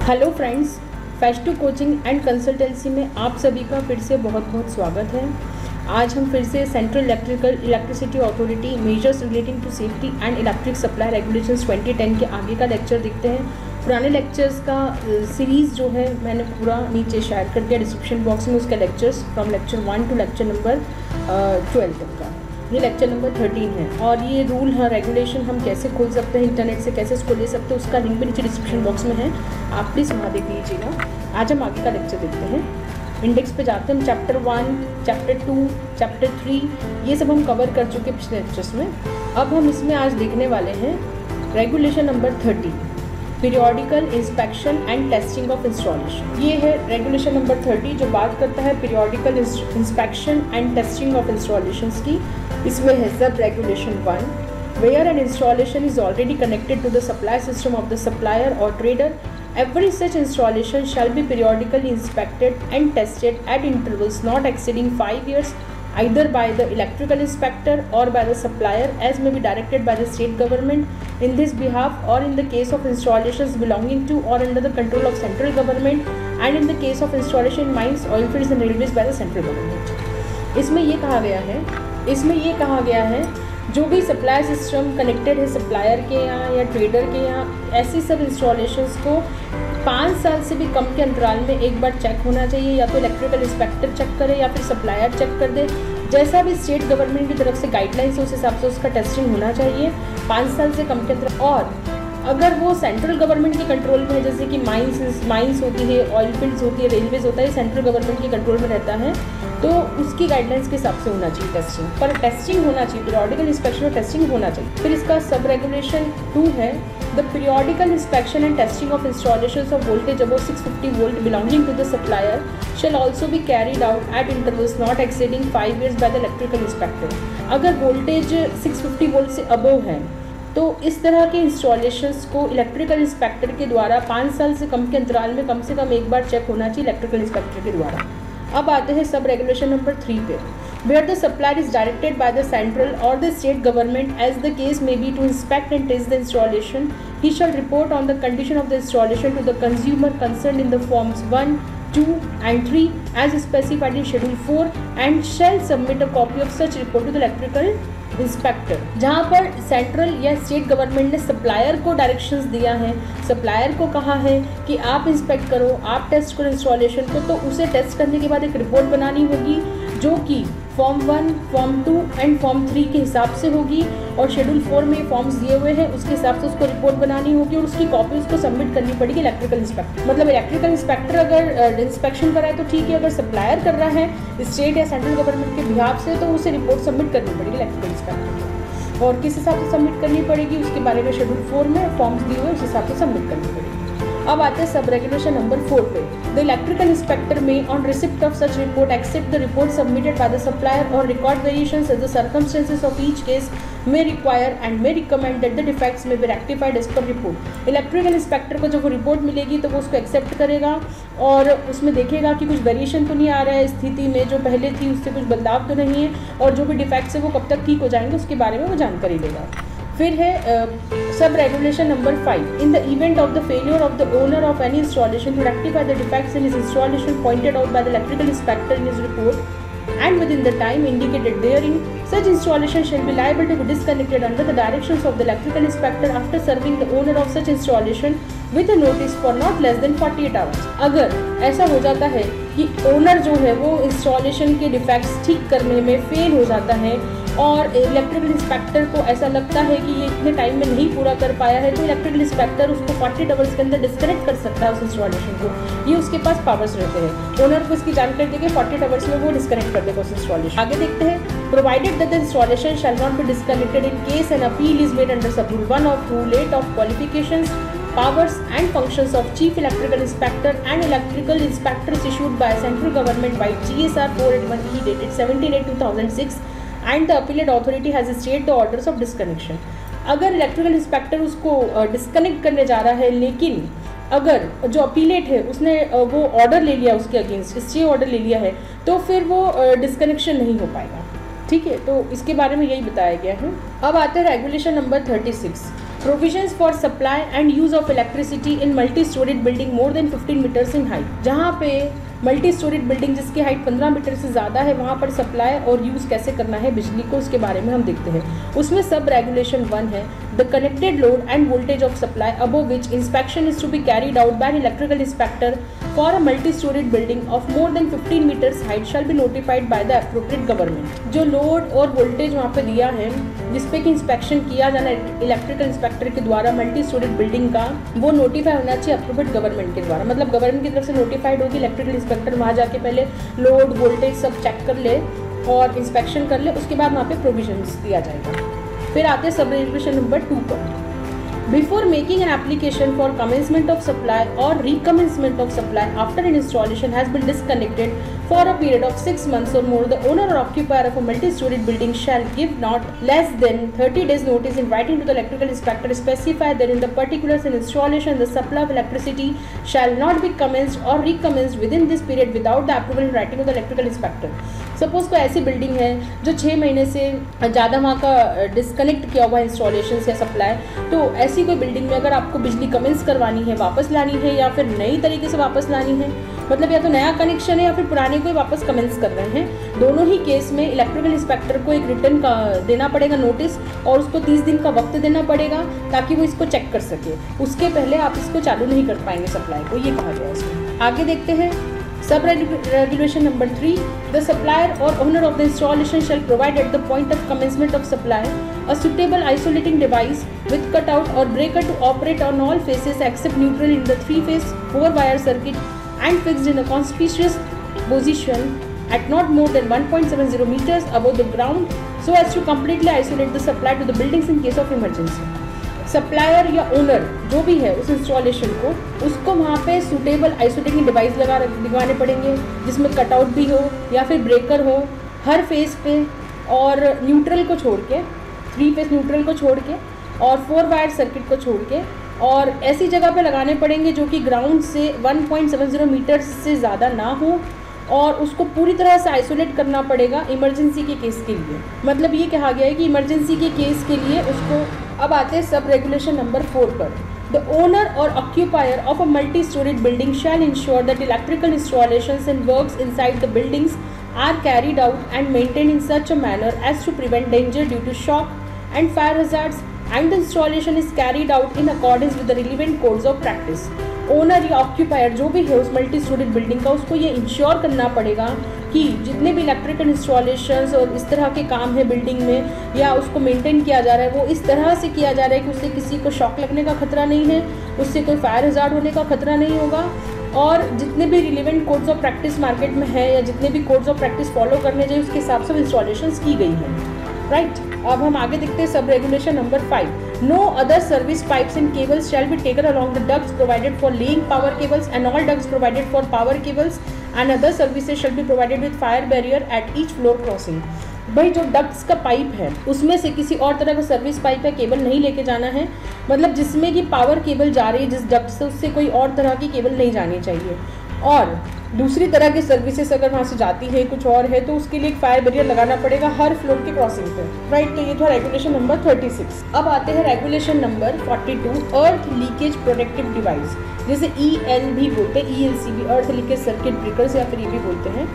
Hello friends, फेस्टू coaching and consultancy में आप सभी का फिर से बहुत बहुत स्वागत है। आज हम फिर से central electricity authority measures relating to safety and electric supply regulations 2010 के आगे का लेक्चर देखते हैं। पुराने लेक्चर्स का सीरीज़ जो है मैंने पूरा नीचे शेयर कर दिया डिस्क्रिप्शन बॉक्स में, उसका lectures from lecture 1 to lecture number 12 तक का। ये लेक्चर नंबर 13 है और ये रूल है रेगुलेशन हम कैसे खोल सकते हैं, इंटरनेट से कैसे इसको ले सकते हैं, उसका लिंक भी नीचे डिस्क्रिप्शन बॉक्स में है, आप प्लीज़ वहाँ देख लीजिएगा। आज हम आगे का लेक्चर देखते हैं। इंडेक्स पे जाते हैं हम चैप्टर 1, चैप्टर 2, चैप्टर 3 ये सब हम कवर कर चुके पिछले लेक्चर्स में। अब हम इसमें आज देखने वाले हैं regulation number 30, periodical inspection and testing of installation. ये है रेगुलेशन नंबर 30 जो बात करता है periodical inspection and testing of installations की। इसमें है sub regulation 1, where an installation is already connected to the supply system of the supplier और trader, every such installation shall be periodically inspected and tested at intervals not exceeding 5 years, either by the electrical inspector or by the supplier as may be directed by the state government in this behalf, or in the case of installations belonging to or under the control of central government, and in the case of installation in mines, oil fields and railways by the central government। इसमें ये कहा गया है जो भी supply system connected है supplier के यहाँ या ट्रेडर के यहाँ, ऐसी सब इंस्टॉलेशंस को 5 साल से भी कम के अंतराल में एक बार चेक होना चाहिए। या तो इलेक्ट्रिकल इंस्पेक्टर चेक करे या फिर सप्लायर चेक कर दे, जैसा भी स्टेट गवर्नमेंट की तरफ से गाइडलाइंस है उस हिसाब से उसका टेस्टिंग होना चाहिए 5 साल से कम के अंतराल। और अगर वो सेंट्रल गवर्नमेंट के कंट्रोल में है, जैसे कि माइंस होती है, ऑयल फील्ड्स होती है, रेलवेज होता है, सेंट्रल गवर्नमेंट के कंट्रोल में रहता है, तो उसकी गाइडलाइंस के हिसाब से होना चाहिए टेस्टिंग। पर टेस्टिंग होना चाहिए, पीरियोडिकल इंस्पेक्शन और टेस्टिंग होना चाहिए। फिर इसका सब रेगुलेशन 2 है, the periodical inspection and testing of installations of voltage above 650 volt belonging to the supplier shall also be carried out at intervals not exceeding 5 years by the electrical inspector। अगर voltage 650 volt से above है तो इस तरह के installations को electrical inspector के द्वारा 5 साल से कम के अंतराल में कम से कम एक बार चेक होना चाहिए इलेक्ट्रिकल इंस्पेक्टर के द्वारा। अब आते हैं सब रेगुलेशन नंबर 3 पे, where the supplier is directed by the central or the state government as the case may be to inspect and test the installation, he shall report on the condition of the installation to the consumer concern in the forms 1, 2 and 3 as specified in schedule 4 and shall submit a copy of such report to the electrical inspector. जहाँ पर central या state government ने supplier को directions दिया है, supplier को कहा है कि आप इंस्पेक्ट करो, आप टेस्ट करो इंस्टॉलेशन को, तो उसे टेस्ट करने के बाद एक रिपोर्ट बनानी होगी जो कि फॉर्म 1, फॉर्म 2 एंड फॉर्म 3 के हिसाब से होगी, और शेड्यूल 4 में फॉर्म्स दिए हुए हैं उसके हिसाब से उसको रिपोर्ट बनानी होगी और उसकी कॉपी उसको सबमिट करनी पड़ेगी इलेक्ट्रिकल इंस्पेक्टर। मतलब इलेक्ट्रिकल इंस्पेक्टर अगर इंस्पेक्शन कर रहा है तो ठीक है, अगर सप्लायर कर रहा है स्टेट या सेंट्रल गवर्नमेंट के बिहाफ से तो उसे रिपोर्ट सबमिट करनी पड़ेगी इलेक्ट्रिकल इंस्पेक्टर को, और किस हिसाब से सबमिट करनी पड़ेगी उसके बारे में शेड्यूल 4 में फॉर्म्स दिए हुए उस हिसाब से सबमिट करनी पड़ेगी। अब आते हैं सब रेगुलेशन नंबर 4 पे, the electrical inspector may on receipt of such report accept the report submitted by the supplier or record variations as the circumstances of each case may require and may recommend that the defects may be rectified as per report। Electrical inspector को जब वो report मिलेगी तो वो उसको accept करेगा और उसमें देखेगा कि कुछ वेरिएशन तो नहीं आ रहा है स्थिति में, जो पहले थी उससे कुछ बदलाव तो नहीं है, और जो भी डिफेक्ट्स है वो कब तक ठीक हो जाएंगे उसके बारे में वो जानकारी देगा। फिर है sub regulation number 5, in the event of the failure of the owner of any installation to rectify the defects in his installation pointed out by the electrical inspector in his report and within the time indicated therein, such installation shall be liable to be disconnected under the directions of the electrical inspector after serving the owner of such installation with a notice for not less than 48 hours। अगर ऐसा हो जाता है कि owner जो है वो installation के डिफेक्ट्स ठीक करने में फेल हो जाता है और इलेक्ट्रिकल इंस्पेक्टर को ऐसा लगता है कि ये इतने टाइम में नहीं पूरा कर पाया है, तो इलेक्ट्रिकल इंस्पेक्टर उसको 48 आवर्स के अंदर डिस्कनेक्ट कर सकता है उस इंस्टॉलेशन को। ये उसके पास पावर्स रहते हैं, ओनर को इसकी जानकारी देके 48 आवर्स में वो डिस्कनेक्ट कर देगा उस इंस्टॉलेशन। आगे देखते हैं, provided that the installation shall not be disconnected in case an appeal is made under sub rule 1 of rule 8 of qualifications, powers and functions of chief electrical inspector and electrical inspectors issued by central government by GSR 481E dated 17/8/2006 and the appellate authority has stayed the orders of disconnection। अगर electrical inspector उसको disconnect करने जा रहा है, लेकिन अगर जो appellate है उसने वो ऑर्डर ले लिया उसके अगेंस्ट, स्टे ऑर्डर ले लिया है, तो फिर वो डिस्कनेक्शन नहीं हो पाएगा। ठीक है, तो इसके बारे में यही बताया गया है। अब आते हैं regulation number 36, provisions for supply and use of electricity in multi storied building more than 15 meters in height. जहाँ पे मल्टी स्टोरीड बिल्डिंग जिसकी हाइट 15 मीटर से ज़्यादा है, वहाँ पर सप्लाई और यूज़ कैसे करना है बिजली को, उसके बारे में हम देखते हैं। उसमें सब रेगुलेशन 1 है, the connected load and voltage of supply above which inspection is to be carried out by an electrical inspector for a multi storied building of more than 15 meters height shall be notified by the appropriate government. जो load और voltage वहाँ पे दिया है जिसपे कि inspection किया जाना इलेक्ट्रिकल इंस्पेक्टर के द्वारा मल्टी स्टोरीड बिल्डिंग का, वो नोटिफाई होना चाहिए एप्रोप्रिएट गवर्नमेंट के द्वारा। मतलब गवर्नमेंट की तरफ से नोटिफाइड होगी, इलेक्ट्रिकल इंस्पेक्टर वहाँ जाके पहले लोड वोल्टेज सब चेक कर ले और इंस्पेक्शन कर ले, उसके बाद वहाँ पे प्रोविजंस दिया जाएगा। फिर आते हैं सब रेगुलेशन नंबर 2 पर। Before making an application for commencement of supply or recommencement of supply after an installation has been disconnected for a period of 6 months or more, the owner or occupier of a multi-storied building shall give not less than 30 days notice in writing to the electrical inspector, specify that in the particulars and installation the supply of electricity shall not be commenced or recommenced within this period without the approval in writing of the electrical inspector. Suppose कोई ऐसी building है जो 6 महीने से ज़्यादा वहाँ का disconnect किया हुआ है इंस्टॉलेशन या सप्लाई, तो ऐसी कोई बिल्डिंग में अगर आपको बिजली कमेंस करवानी है, वापस लानी है या फिर नई तरीके से वापस लानी है, मतलब या तो नया कनेक्शन है या फिर पुराने को वापस कमेंस कर रहे हैं, दोनों ही केस में इलेक्ट्रिकल इंस्पेक्टर को एक रिटर्न का देना पड़ेगा नोटिस, और उसको 30 दिन का वक्त देना पड़ेगा ताकि वो इसको चेक कर सके। उसके पहले आप इसको चालू नहीं कर पाएंगे सप्लाई को, ये कहा गया है इसमें। आगे देखते हैं sub regulation number 3, the supplier और owner of the installation shall provide at the point of commencement of supply a suitable isolating device with cutout or breaker to operate on all faces except neutral in the 3-phase 4-wire circuit and fixed in a conspicuous position at not more than 1.70 meters above the ground so as to completely isolate the supply to the buildings in case of emergency. Supplier या owner जो भी है उस installation को, उसको वहाँ पे suitable isolating device लगवाने पड़ेंगे जिसमें कटआउट भी हो या फिर ब्रेकर हो हर फेस पे, और न्यूट्रल को छोड़ के 3-फेस न्यूट्रल को छोड़ के और 4-वायर सर्किट को छोड़ के, और ऐसी जगह पे लगाने पड़ेंगे जो कि ग्राउंड से 1.70 मीटर से ज़्यादा ना हो, और उसको पूरी तरह से आइसोलेट करना पड़ेगा इमरजेंसी के केस के लिए। मतलब ये कहा गया है कि इमरजेंसी के केस के लिए उसको। अब आते हैं सब रेगुलेशन नंबर 4 पर। द ओनर और occupier of a multi storied building shall ensure that electrical installations and works inside the buildings are carried out and maintained in such a manner as to prevent danger due to shock and fire hazards, and the installation is carried out in accordance with the relevant codes of practice. Owner या occupier जो भी है उस multi storied building का, उसको ये ensure करना पड़ेगा कि जितने भी इलेक्ट्रिकल इंस्टॉलेशंस और इस तरह के काम है बिल्डिंग में या उसको मेंटेन किया जा रहा है, वो इस तरह से किया जा रहा है कि उससे किसी को शॉक लगने का खतरा नहीं है, उससे कोई फायर हज़ार्ड होने का खतरा नहीं होगा, और जितने भी relevant codes of practice market में है या जितने भी कोड्स ऑफ प्रैक्टिस फॉलो करने चाहिए उसके हिसाब से इंस्टॉलेशंस की गई हैं। राइट, अब हम आगे देखते हैं sub regulation number 5। No other service pipes and cables shall be taken along the ducts provided for laying power cables and all ducts provided for power cables and other services shall be provided with fire barrier at each floor crossing. भाई जो ducts का pipe है उसमें से किसी और तरह का सर्विस पाइप या केबल नहीं लेके जाना है, मतलब जिसमें कि पावर केबल जा रही है जिस डक्ट से, उससे कोई और तरह की केबल नहीं जानी चाहिए, और दूसरी तरह की सर्विसेज अगर वहाँ से जाती है कुछ और है तो उसके लिए एक फायर बैरियर लगाना पड़ेगा हर फ्लोर के क्रॉसिंग पे। राइट, तो ये था रेगुलेशन नंबर 36। अब आते हैं रेगुलेशन नंबर 42, अर्थ लीकेज प्रोटेक्टिव डिवाइस, जैसे EL भी बोलते हैं, ELC भी, अर्थ लीकेज सर्किट ब्रेकर्स या फिर ये भी बोलते हैं।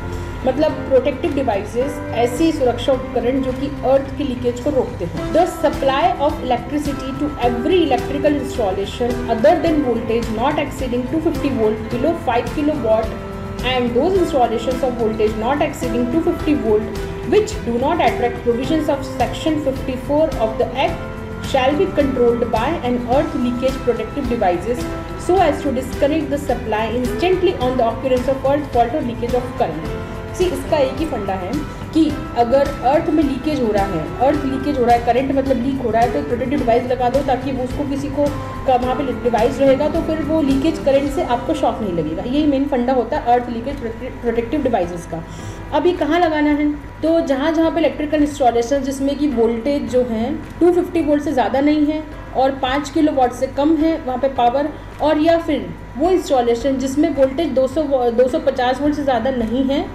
मतलब प्रोटेक्टिव डिवाइसेस ऐसी सुरक्षा उपकरण जो कि अर्थ की लीकेज को रोकते हैं। The supply of electricity to every electrical installation other than voltage not exceeding 250 volt below 5 kilowatt and those installations of voltage not exceeding 250 volt which do not attract provisions of section 54 of the act shall be controlled by an earth leakage protective devices so as to disconnect the supply instantly on the occurrence of earth fault or leakage of current। इसका एक ही फंडा है कि अगर अर्थ में leakage हो रहा है, अर्थ लीकेज हो रहा है, करंट मतलब लीक हो रहा है, तो एक प्रोटेक्टिव डिवाइस लगा दो ताकि वो उसको किसी को वहाँ पे डिवाइस रहेगा तो फिर वो लीकेज करंट से आपको शॉक नहीं लगेगा। यही मेन फंडा होता है अर्थ लीकेज प्रोटेक्टिव डिवाइसेस का। अब ये कहाँ लगाना है, तो जहाँ जहाँ पे इलेक्ट्रिकल इंस्टॉलेशन जिसमें कि वोल्टेज जो है 250 वोल्ट से ज़्यादा नहीं है और 5 किलोवाट से कम है वहाँ पे पावर, और या फिर वो इंस्टॉलेशन जिसमें वोल्टेज 250 वोल्ट से ज़्यादा नहीं है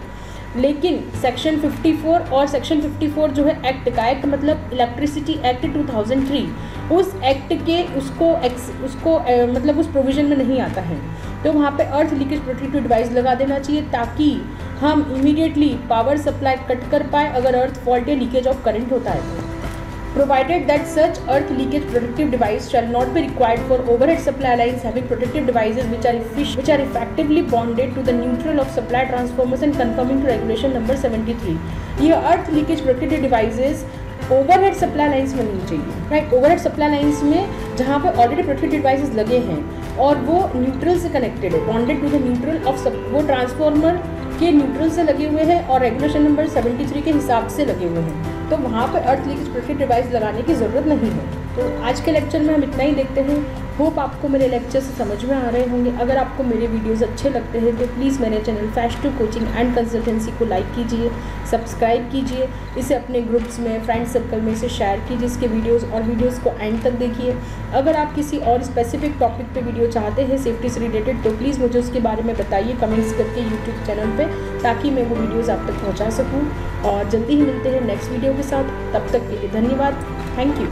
लेकिन सेक्शन 54 और सेक्शन 54 जो है एक्ट का, एक्ट मतलब इलेक्ट्रिसिटी एक्ट 2003, उस एक्ट के उसको मतलब उस प्रोविज़न में नहीं आता है। तो वहाँ पे अर्थ लीकेज प्रोटेक्टिव डिवाइस लगा देना चाहिए ताकि हम इमीडिएटली पावर सप्लाई कट कर पाए अगर अर्थ फॉल्ट या लीकेज ऑफ करंट होता है। Provided that such earth leakage protective device shall not be required for overhead supply lines having protective devices which are effectively bonded to the neutral of supply transformers and conforming to regulation number 73। ये अर्थ leakage protective devices overhead supply lines में नहीं चाहिए, right. Overhead supply lines में जहाँ पर already protective devices लगे हैं और वो न्यूट्रल से कनेक्टेड है, bonded to the neutral of वो ट्रांसफार्मर के न्यूट्रल से लगे हुए हैं और रेगुलेशन नंबर 73 के हिसाब से लगे हुए हैं, तो वहाँ पर अर्थ लीकेज प्रोटेक्टिव डिवाइस लगाने की ज़रूरत नहीं है। तो आज के लेक्चर में हम इतना ही देखते हैं। होप आपको मेरे लेक्चर से समझ में आ रहे होंगे। अगर आपको मेरे वीडियोस अच्छे लगते हैं तो प्लीज़ मेरे channel FAST2 coaching and consultancy को लाइक कीजिए, सब्सक्राइब कीजिए, इसे अपने ग्रुप्स में, फ्रेंड सर्कल में इसे शेयर कीजिए इसके वीडियोस को एंड तक देखिए। अगर आप किसी और स्पेसिफिक टॉपिक पे वीडियो चाहते हैं सेफ्टी से रिलेटेड तो प्लीज़ मुझे उसके बारे में बताइए कमेंट्स करके यूट्यूब चैनल पर, ताकि मैं वो वीडियोज़ आप तक पहुँचा सकूँ। और जल्दी ही मिलते हैं नेक्स्ट वीडियो के साथ। तब तक के लिए धन्यवाद। Thank you.